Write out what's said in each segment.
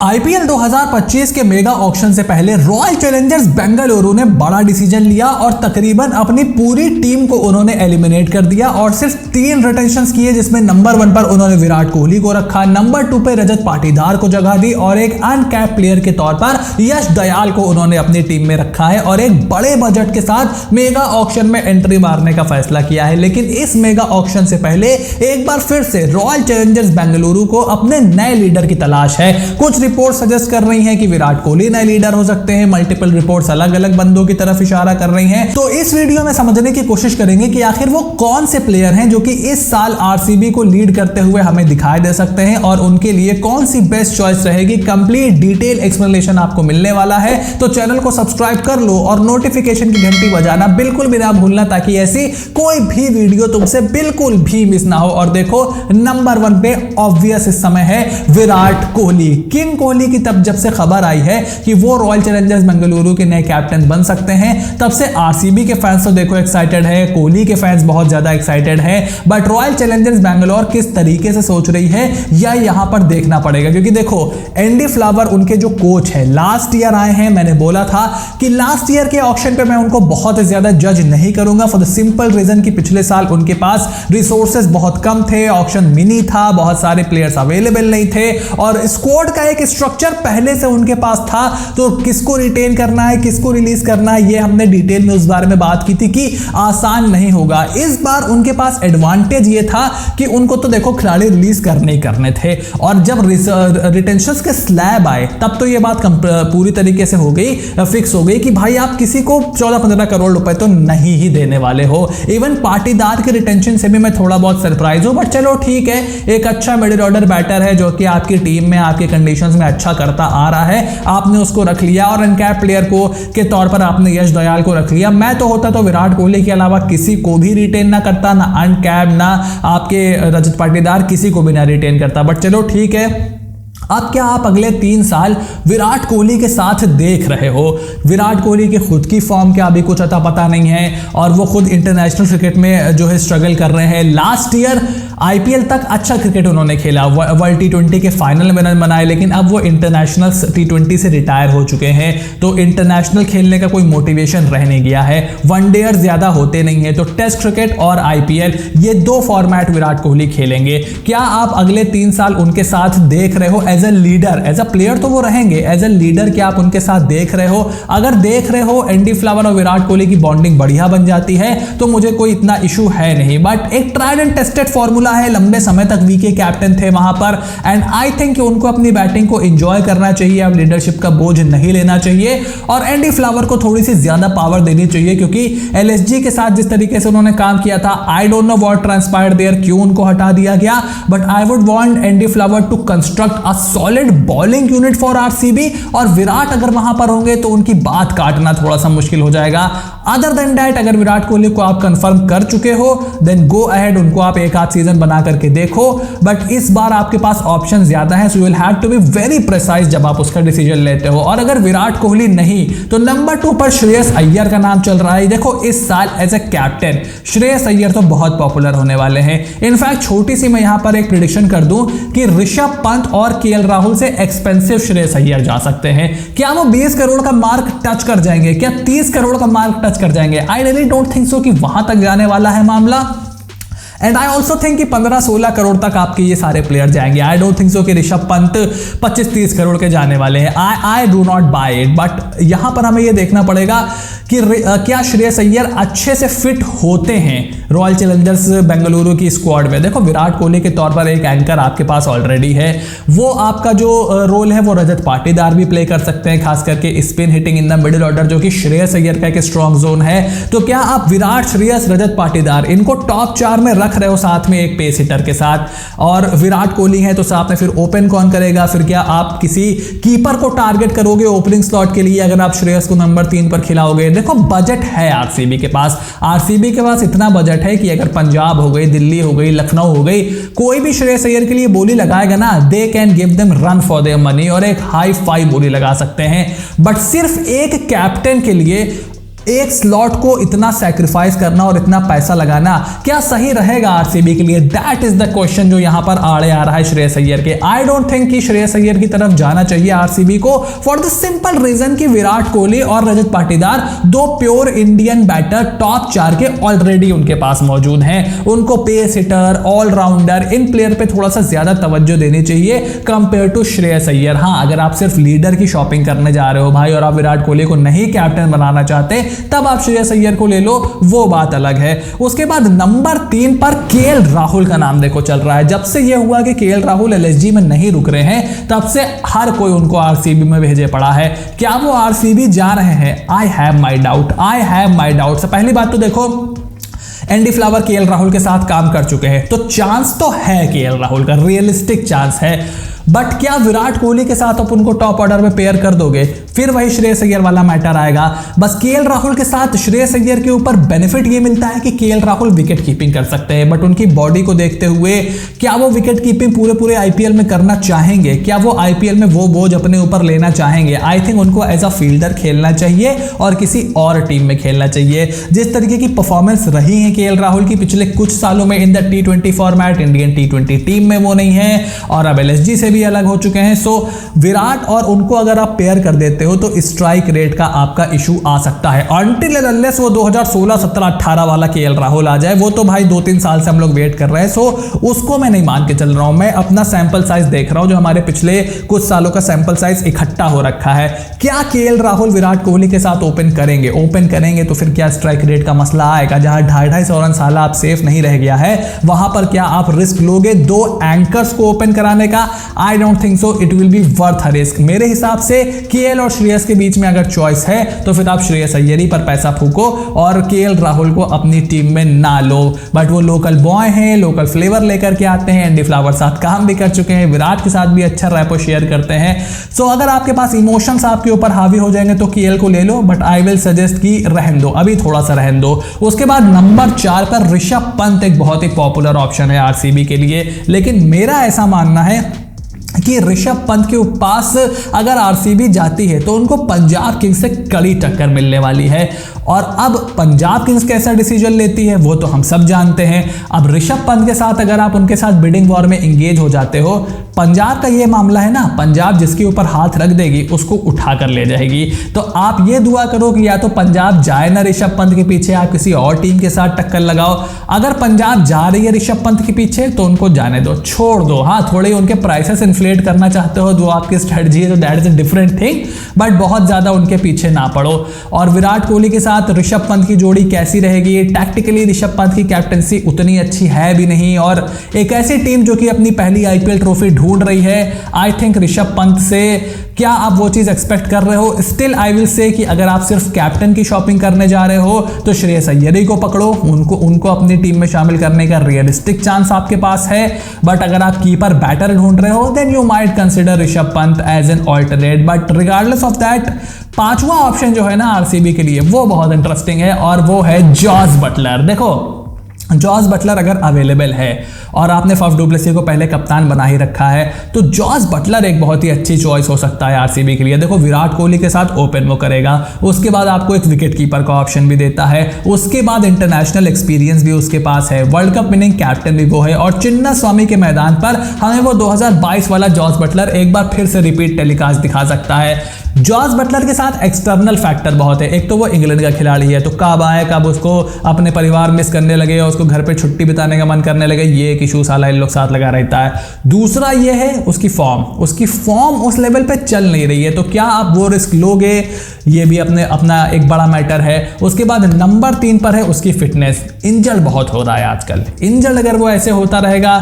IPL 2025 के mega auction से पहले रॉयल चैलेंजर्स बेंगलुरु ने बड़ा डिसीजन लिया और तकरीबन अपनी पूरी टीम को उन्होंने एलिमिनेट कर दिया और सिर्फ 3 रिटेंशंस किए, जिसमें नंबर 1 पर उन्होंने विराट कोहली को रखा, नंबर 2 पे रजत पाटीदार को जगह दी और एक अनकैप प्लेयर के तौर पर यश दयाल को उन्होंने अपनी टीम में रखा है और एक बड़े बजट के साथ मेगा ऑक्शन में एंट्री मारने का फैसला किया है। लेकिन इस मेगा ऑक्शन से पहले एक बार फिर से रॉयल चैलेंजर्स बेंगलुरु को अपने नए लीडर की तलाश है। कुछ रिपोर्ट सजेस्ट कर रही हैं कि विराट कोहली नए लीडर हो सकते हैं, मल्टीपल रिपोर्ट्स अलग अलग बंदों की तरफ इशारा कर रही हैं। तो इस वीडियो में समझने की कोशिश करेंगे कि आखिर वो कौन से प्लेयर हैं जो कि इस साल आरसीबी को लीड करते हुए हमें दिखाई दे सकते हैं और उनके लिए कौन सी बेस्ट चॉइस रहेगी। कंप्लीट डिटेल एक्सप्लेनेशन आपको मिलने वाला है, तो चैनल को सब्सक्राइब कर लो और नोटिफिकेशन की घंटी बजाना बिल्कुल भी ना भूलना, ताकि ऐसी कोई भी वीडियो तुमसे बिल्कुल भी मिस ना हो। और देखो, नंबर 1 पे ऑब्वियस इस समय है विराट कोहली। किंग कोहली की तब जब से खबर आई है कि वो रॉयल चैलेंजर्स बेंगलुरु के नए कैप्टन बन सकते हैं, तब से आरसीबी के फैंस तो देखो एक्साइटेड है, कोहली के फैंस बहुत ज्यादा एक्साइटेड है। बट रॉयल चैलेंजर्स बेंगलोर किस तरीके से सोच रही है या यहां पर देखना पड़ेगा, क्योंकि देखो एंडी फ्लावर उनके जो कोच है लास्ट ईयर आए हैं। मैंने बोला था कि लास्ट ईयर के ऑक्शन पे मैं उनको बहुत ज्यादा जज नहीं करूंगा, फॉर द सिंपल रीजन कि पिछले साल उनके पास रिसोर्सेज बहुत कम थे, ऑक्शन मिनी था, बहुत सारे प्लेयर्स अवेलेबल नहीं थे और स्क्वाड का एक स्ट्रक्चर पहले से उनके पास था। तो किसको रिटेन करना है, किसको रिलीज करना है, ये हमने डिटेल में उस बारे में बात की थी कि आसान नहीं होगा। इस बार उनके पास एडवांटेज ये था कि उनको तो देखो खिलाड़ी रिलीज करने ही करने थे और जब रिटेंशंस के स्लैब आए तब तो ये बात पूरी तरीके से हो गई, फिक्स हो गई कि भाई आप किसी को 14-15 करोड़ रुपए तो नहीं ही देने वाले हो। इवन पाटीदार के रिटेंशन से भी मैं थोड़ा बहुत सरप्राइज हूं, बट चलो ठीक है, एक अच्छा मिडिल ऑर्डर बैटर है जो कि आपकी टीम में आपके कंडीशंस में अच्छा करता आ रहा है, आपने उसको रख लिया और अनकैप प्लेयर को के तौर पर आपने यश दयाल को रख लिया। मैं तो होता तो विराट कोहली के अलावा किसी को भी रिटेन ना करता, ना अनकैप ना आपके रजत पाटीदार, किसी को भी ना रिटेन करता। बट चलो ठीक है, अब क्या आप अगले 3 साल विराट कोहली के साथ देख रहे हो। विराट कोहली की खुद की फॉर्म क्या अभी कुछ अता पता नहीं है और वो खुद इंटरनेशनल क्रिकेट में जो है स्ट्रगल कर रहे हैं। लास्ट ईयर आईपीएल तक अच्छा क्रिकेट उन्होंने खेला, वर्ल्ड टी20 के फाइनल में रन बनाए, लेकिन अब वो इंटरनेशनल टी20 से रिटायर हो चुके हैं, तो इंटरनेशनल खेलने का कोई मोटिवेशन रह नहीं गया है। वनडेयर ज्यादा होते नहीं है, तो टेस्ट क्रिकेट और आईपीएल ये 2 फॉर्मेट विराट कोहली खेलेंगे। क्या आप अगले 3 साल उनके साथ देख रहे हो as a leader? As a player तो वो रहेंगे, एज ए लीडर क्या आप उनके साथ देख रहे हो? अगर देख रहे हो एंडी फ्लावर और विराट कोहली की बॉन्डिंग बढ़िया बन जाती है तो मुझे कोई इतना इशू है नहीं। बट एक ट्राइड एंड टेस्टेड फॉर्मूला है, लंबे समय तक वीके कैप्टन थे वहां पर, एंड आई थिंक कि उनको अपनी बैटिंग को एंजॉय करना चाहिए, अब लीडरशिप का बोझ नहीं लेना चाहिए और एंडी फ्लावर को थोड़ी सी ज्यादा पावर देनी चाहिए, क्योंकि एलएसजी के साथ जिस तरीके से उन्होंने काम किया था, I don't know what transpired there, क्यों उनको हटा दिया गया, but I would want Andy Flower to construct a solid bowling unit for RCB और विराट अगर वहां पर होंगे तो उनकी बात काटना थोड़ा सा मुश्किल हो जाएगा। अदर देन दैट, अगर विराट कोहली को आप कंफर्म कर चुके हो देन गो अहेड, उनको आप एक आध सीजन बना करके देखो, बट इस बार आपके पास ऑप्शन ज्यादा है, so you will have to be very precise जब आप उसका डिसीजन लेते हो। और अगर विराट कोहली नहीं तो नंबर 2 पर श्रेयस अय्यर का नाम चल रहा है। देखो इस साल as a captain Shreyas Iyer तो बहुत पॉपुलर होने वाले हैं। इनफैक्ट छोटी सी मैं यहां पर एक प्रेडिक्शन कर दूं कि ऋषभ पंत और केएल राहुल से एक्सपेंसिव श्रेयस अय्यर जा सकते हैं। क्या वो 20 करोड़ का मार्क टच कर जाएंगे? क्या 30 करोड़ का मार्क टच कर जाएंगे? I really don't think so कि वहां तक जाने वाला है मामला। एंड आई ऑल्सो थिंक कि 15-16 करोड़ तक आपके ये सारे प्लेयर जाएंगे। आई डोंट थिंक सो कि ऋषभ पंत 25-30 करोड़ के जाने वाले हैं। I do not buy it. But यहां पर हमें ये देखना पड़ेगा कि क्या श्रेयस अय्यर अच्छे से फिट होते हैं रॉयल चैलेंजर्स बेंगलुरु की स्क्वाड में। देखो विराट कोहली के तौर पर एक एंकर आपके पास ऑलरेडी है, वो आपका जो रोल है वो रजत पाटीदार भी प्ले कर सकते हैं, खास करके spin hitting in the middle order, जो कि श्रेयस अय्यर का एक स्ट्रॉन्ग जोन है। तो क्या आप विराट, श्रेयस, रजत पाटीदार इनको टॉप 4 में रख रहे हो साथ में एक पेस हिटर के साथ, और विराट कोहली है तो साथ में फिर ओपन कौन करेगा? फिर क्या आप किसी कीपर को टारगेट करोगे ओपनिंग स्लॉट के लिए अगर आप श्रेयस को नंबर 3 पर खिलाओगे? देखो बजट है आरसीबी के पास, आरसीबी के पास इतना बजट है कि अगर पंजाब हो गई, दिल्ली हो गई, लखनऊ हो गई, कोई भी श्रेयस अय्यर के लिए बोली लगाएगा ना, they can give them run for their money और एक हाई फाई बोली लगा सकते हैं। बट सिर्फ एक कैप्टन के लिए एक स्लॉट को इतना सैक्रिफाइस करना और इतना पैसा लगाना क्या सही रहेगा आरसीबी के लिए? दैट इज द क्वेश्चन जो यहां पर आड़े आ रहा है श्रेयस अय्यर के। आई डोंट थिंक कि श्रेयस अय्यर की तरफ जाना चाहिए आरसीबी को, फॉर द सिंपल रीजन कि विराट कोहली और रजत पाटीदार दो प्योर इंडियन बैटर टॉप 4 के ऑलरेडी उनके पास मौजूद हैं। उनको पेस हिटर, ऑलराउंडर, इन प्लेयर पे थोड़ा सा ज्यादा तवज्जो देनी चाहिए कंपेयर टू श्रेयस अय्यर। हाँ, अगर आप सिर्फ लीडर की शॉपिंग करने जा रहे हो भाई और आप विराट कोहली को नहीं कैप्टन बनाना चाहते, तब आप श्रेयस अय्यर को ले लो, वो बात अलग है। उसके बाद नंबर 3 पर केएल राहुल का नाम देखो चल रहा है। जब से ये हुआ कि केएल राहुल एलएसजी में नहीं रुक रहे हैं, तब से हर कोई उनको आरसीबी में भेजे पड़ा है। क्या वो आरसीबी जा रहे हैं? I have my doubt, I have my doubt. पहली बात तो देखो, एंडी फ्लावर केएल राहुल के साथ काम कर चुके हैं, तो चांस तो है केएल राहुल का, रियलिस्टिक चांस है। बट क्या विराट कोहली के साथ आप उनको टॉप ऑर्डर में पेयर कर दोगे? फिर वही श्रेयस अय्यर वाला मैटर आएगा। बस केएल राहुल के साथ श्रेयस अय्यर के ऊपर बेनिफिट ये मिलता है कि केएल राहुल विकेट कीपिंग कर सकते हैं, बट उनकी बॉडी को देखते हुए क्या वो विकेट कीपिंग पूरे आईपीएल में करना चाहेंगे? क्या वो आईपीएल में वो बोझ अपने ऊपर लेना चाहेंगे? आई थिंक उनको एज अ फील्डर खेलना चाहिए और किसी और टीम में खेलना चाहिए। जिस तरीके की परफॉर्मेंस रही है केएल राहुल की पिछले कुछ सालों में in the T20 format, Indian T20 team में वो नहीं है और अब एलएसजी से भी अलग हो चुके हैं। सो विराट और उनको अगर आप पेयर कर देते हो तो स्ट्राइक रेट का आपका इशू आ सकता है। अनटिल एंड अनलेस वो 2016, 17, 18 वाला केएल राहुल आ जाए, वो तो भाई 2-3 साल से हम लोग वेट कर रहे हैं। सो उसको मैं नहीं मान के चल रहा हूं। मैं अपना सैंपल साइज देख रहा हूं, जो हमारे पिछले कुछ सालों का सैंपल साइज इकट्ठा हो रखा है। क्या केएल राहुल विराट कोहली के साथ ओपन करेंगे? ओपन करेंगे तो फिर क्या स्ट्राइक रेट का मसला आएगा? जहां 2.5 रन साला आप सेफ नहीं रह गया है, वहां पर क्या आप रिस्क लोगे 2 एंकर्स को ओपन कराने का? I don't think so it will be worth a risk. मेरे हिसाब से केएल और श्रेयस के बीच में अगर चॉइस है तो फिर आप श्रेयस अय्यर पर पैसा फूको और केएल राहुल को अपनी टीम में ना लो। बट वो लोकल बॉय हैं, लोकल फ्लेवर लेकर के आते हैं। एंडी फ्लावर साथ काम भी कर चुके हैं, विराट के साथ भी अच्छा रैपो शेयर करते हैं। सो अगर आपके पास इमोशंस आपके ऊपर हावी हो जाएंगे तो केएल को ले लो, बट आई विल सजेस्ट कि रहन दो, अभी थोड़ा सा रहन दो। उसके बाद नंबर 4 पर ऋषभ पंत एक बहुत ही पॉपुलर ऑप्शन है आरसीबी के लिए, लेकिन मेरा ऐसा मानना है कि ऋषभ पंत के पास अगर आरसीबी जाती है तो उनको पंजाब किंग्स से कड़ी टक्कर मिलने वाली है। और अब पंजाब किंग्स कैसा डिसीजन लेती है वो तो हम सब जानते हैं। अब ऋषभ पंत के साथ अगर आप उनके साथ बिडिंग वॉर में इंगेज हो जाते हो, पंजाब का ये मामला है ना, पंजाब जिसके ऊपर हाथ रख देगी उसको उठा कर ले जाएगी। तो आप ये दुआ करो कि या तो पंजाब जाए ना ऋषभ पंत के पीछे, आप किसी और टीम के साथ टक्कर लगाओ। अगर पंजाब जा रही है ऋषभ पंत के पीछे तो उनको जाने दो, छोड़ दो। हाँ, थोड़े उनके प्राइसेस इन्फ्लेट करना चाहते हो, जो आपकी स्ट्रेटजी है, तो that is a different thing, but बहुत ज्यादा उनके पीछे ना पड़ो। और विराट कोहली के साथ ऋषभ पंत की जोड़ी कैसी रहेगी? टैक्टिकली ऋषभ पंत की कैप्टनसी उतनी अच्छी है भी नहीं, और एक ऐसी टीम जो कि अपनी पहली आईपीएल ट्रॉफी ढूंढ रही है, आई थिंक ऋषभ पंत से क्या आप वो चीज एक्सपेक्ट कर रहे हो? स्टिल आई विल से कि अगर आप सिर्फ कैप्टन की शॉपिंग करने जा रहे हो तो श्रेयस अय्यर को पकड़ो, उनको अपनी टीम में शामिल करने का रियलिस्टिक चांस आपके पास है। बट अगर आप कीपर बैटर ढूंढ रहे हो then you might consider Rishabh Pant as an alternate. But regardless of that, 5वां ऑप्शन जो है ना आरसीबी के लिए वो बहुत इंटरेस्टिंग है और वो है जॉस बटलर। देखो, जॉस बटलर अगर अवेलेबल है और आपने फफ डु प्लेसी को पहले कप्तान बना ही रखा है तो जॉस बटलर एक बहुत ही अच्छी चॉइस हो सकता है आरसीबी के लिए। देखो, विराट कोहली के साथ ओपन वो करेगा, उसके बाद आपको एक विकेट कीपर का ऑप्शन भी देता है, उसके बाद इंटरनेशनल एक्सपीरियंस भी उसके पास है, वर्ल्ड कप विनिंग कैप्टन भी वो है, और चिन्ना स्वामी के मैदान पर हमें वो 2022 वाला जॉस बटलर एक बार फिर से रिपीट टेलीकास्ट दिखा सकता है। जॉस बटलर के साथ एक्सटर्नल फैक्टर बहुत है। एक तो वो इंग्लैंड का खिलाड़ी है, तो कब आए कब उसको अपने परिवार मिस करने लगे और उसको घर पे छुट्टी बिताने का मन करने लगे, ये एक इशू साला इन लोग साथ लगा रहता है। दूसरा ये है उसकी फॉर्म उस लेवल पे चल नहीं रही है, तो क्या आप वो रिस्क लोगे? ये भी अपना एक बड़ा मैटर है। उसके बाद नंबर 3 पर है उसकी फिटनेस। इंजर्ड बहुत हो रहा है आजकल, इंजर्ड अगर वो ऐसे होता रहेगा,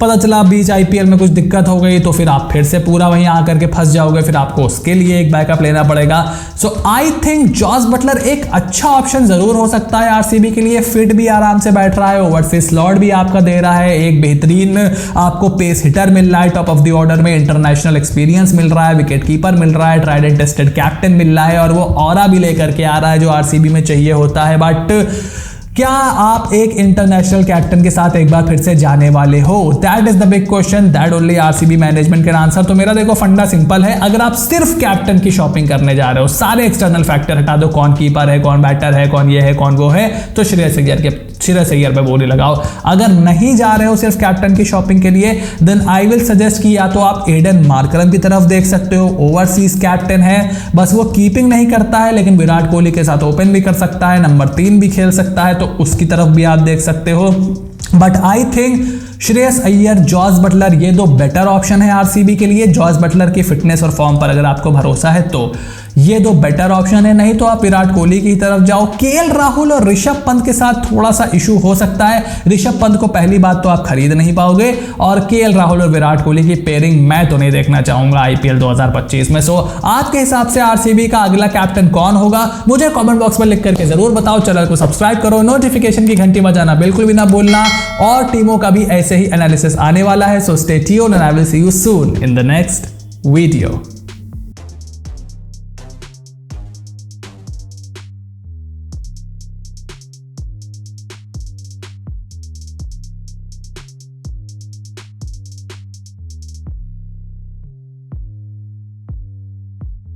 पता चला बीच आईपीएल में कुछ दिक्कत हो गई तो फिर आप फिर से पूरा वहीं आकर के फंस जाओगे, फिर आपको उसके लिए एक बैकअप लेना पड़ेगा। सो आई थिंक जॉस बटलर एक अच्छा ऑप्शन जरूर हो सकता है आरसीबी के लिए। फिट भी आराम से बैठ रहा है, ओवरसीज स्लॉट भी आपका दे रहा है, एक बेहतरीन आपको पेस हिटर मिल रहा है, टॉप ऑफ द ऑर्डर में इंटरनेशनल एक्सपीरियंस मिल रहा है, विकेट कीपर मिल रहा है, ट्राइड एंड टेस्टेड कैप्टन मिल रहा है, और वो ऑरा भी लेकर के आ रहा है जो आरसीबी में चाहिए होता है। बट क्या आप एक इंटरनेशनल कैप्टन के साथ एक बार फिर से जाने वाले हो? That is the big question that only RCB management can answer. तो मेरा देखो फंडा सिंपल है, अगर आप सिर्फ कैप्टन की शॉपिंग करने जा रहे हो, सारे एक्सटर्नल फैक्टर हटा दो, कौन कीपर है, कौन बैटर है, कौन ये है, कौन वो है, तो श्रेयस अय्यर पे बोली लगाओ। अगर नहीं जा रहे हो सिर्फ कैप्टन की शॉपिंग के लिए, देन आई विल सजेस्ट कि या तो आप एडन मार्करम की तरफ देख सकते हो, ओवरसीज कैप्टन है, बस वो कीपिंग नहीं करता है लेकिन विराट कोहली के साथ ओपन भी कर सकता है, नंबर 3 भी खेल सकता है, तो उसकी तरफ भी आप देख सकते हो। But I think Shreyas Iyer, Jos Buttler, ये दो बेटर ऑप्शन है आरसीबी के लिए। जॉस बटलर की फिटनेस और फॉर्म पर अगर आपको भरोसा है तो ये दो बेटर ऑप्शन है, नहीं तो आप विराट कोहली की तरफ जाओ। केएल राहुल और ऋषभ पंत के साथ थोड़ा सा इशू हो सकता है। ऋषभ पंत को पहली बात तो आप खरीद नहीं पाओगे, और केएल राहुल और विराट कोहली की पेयरिंग मैं तो नहीं देखना चाहूंगा आईपीएल 2025 में। सो आपके हिसाब से आरसीबी का अगला कैप्टन कौन होगा, मुझे कमेंट बॉक्स में लिख करके जरूर बताओ। चैनल को सब्सक्राइब करो, नोटिफिकेशन की घंटी बजाना बिल्कुल भी ना भूलना, और टीमों का भी ऐसे ही एनालिसिस आने वाला है। So stay tuned and I will see you soon in the next video.